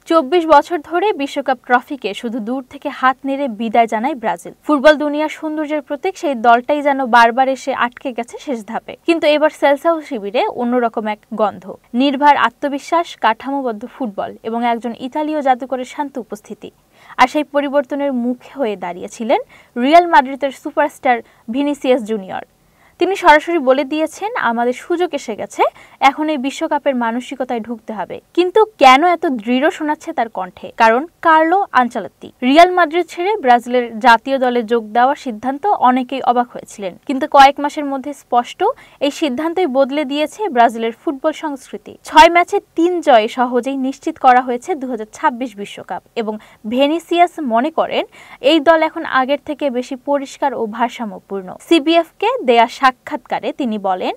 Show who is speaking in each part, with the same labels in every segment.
Speaker 1: 24 বছর ধরে বিশ্বকাপ ট্রফিকে শুধু দূর থেকে হাত নেড়ে বিদায় জানায় ব্রাজিল। ফুটবল দুনিয়ার সৌন্দর্যের প্রতীক সেই দলটাই যেন বারবার এসে আটকে গেছে শেষ ধাপে। কিন্তু এবার সেলসাও শিবিরে অন্যরকম এক গন্ধ, নির্ভর আত্মবিশ্বাস, কাঠামোবদ্ধ ফুটবল এবং একজন ইতালীয় জাদুকরের শান্ত উপস্থিতি। আর সেই পরিবর্তনের মুখে হয়ে দাঁড়িয়েছিলেন রিয়াল মাদ্রিদের সুপারস্টার ভিনিসিয়াস জুনিয়র। তিনি সরাসরি বলে দিয়েছেন, আমাদের সুযোগ এসে গেছে, এখন এই বিশ্বকাপের মানসিকতায় ঢুকতে হবে। কিন্তু কেন এত দৃঢ় শোনাচ্ছে তার কণ্ঠে? কারণ কার্লো আনচেলত্তি রিয়াল মাদ্রিদ ছেড়ে ব্রাজিলের জাতীয় দলে যোগ দেওয়ার সিদ্ধান্ত অনেকেই অবাক হয়েছিলেন, কিন্তু কয়েক মাসের মধ্যে স্পষ্ট এই সিদ্ধান্তই বদলে দিয়েছে ব্রাজিলের ফুটবল সংস্কৃতি। 6 ম্যাচে 3 জয়ে সহজেই নিশ্চিত করা হয়েছে 2026 বিশ্বকাপ এবং ভিনিসিয়াস মনে করেন এই দল এখন আগের থেকে বেশি পরিষ্কার ও ভারসাম্যপূর্ণ। সিবিএফকে দেয়া সাক্ষাৎকারে তিনি বলেন,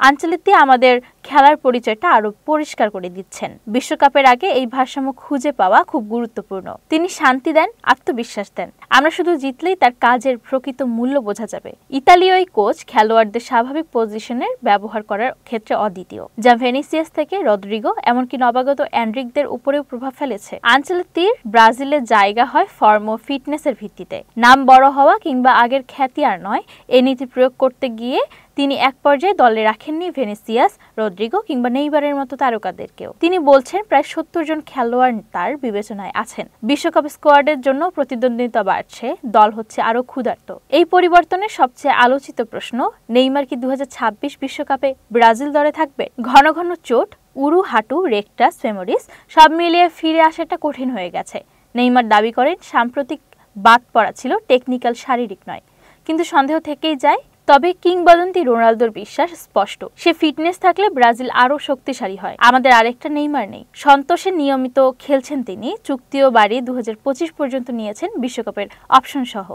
Speaker 1: আনচেলত্তি আমাদের খেলার পরিচয়টা আরো পরিষ্কার করে দিচ্ছেন। বিশ্বকাপের আগে এই ভারসাম্য খুঁজে পাওয়া খুব গুরুত্বপূর্ণ। তিনি শান্তি দেন, আত্মবিশ্বাস দেন। আমরা শুধু জিতলেই তার কাজের প্রকৃত মূল্য বোঝা যাবে। ইতালীয় কোচ খেলোয়াড়দের স্বাভাবিক পজিশনের ব্যবহার করার ক্ষেত্রে অদ্বিতীয়, যা ভিনিসিয়াস থেকে রদ্রিগো এমনকি নবাগত এনরিকদের উপরেও প্রভাব ফেলেছে। আনচেলত্তির ব্রাজিলের জায়গা হয় ফর্ম ও ফিটনেসের ভিত্তিতে। নাম বড় হওয়া কিংবা আগের খ্যাতি আর নয়, এই নীতি প্রয়োগ করতে গিয়ে তিনি এক পর্যায়ে দলে রাখেননি ভিনিসিয়াস, রদ্রিগো কিংবা নেইমারের মতো তারকাদেরকেও। তিনি বলছেন, প্রায় 70 জন খেলোয়াড় তার বিবেচনায় আছেন। বিশ্বকাপ স্কোয়াডের জন্য প্রতিদ্বন্দ্বিতা বাড়ছে, দল হচ্ছে আরো ক্ষুধার্ত। এই পরিবর্তনের সবচেয়ে আলোচিত প্রশ্ন, নেইমার কি 2026 বিশ্বকাপে ব্রাজিল দলে থাকবে? ঘন ঘন চোট, উরু, হাঁটু, রেকটাস ফেমোরিস সব মিলিয়ে ফিরে আসাটা কঠিন হয়ে গেছে। নেইমার দাবি করেন, সাম্প্রতিক বাদ পড়া ছিল টেকনিক্যাল, শারীরিক নয়। কিন্তু সন্দেহ থেকেই যায়। তবে কিংবদন্তি রোনালদোর বিশ্বাস স্পষ্ট, সে ফিটনেস থাকলে ব্রাজিল আরো শক্তিশালী হয়। আমাদের আরেকটা নেইমার নেই। সন্তোষে নিয়মিত খেলছেন তিনি, চুক্তিও বাড়িয়ে 2025 পর্যন্ত নিয়েছেন বিশ্বকাপের অপশন সহ।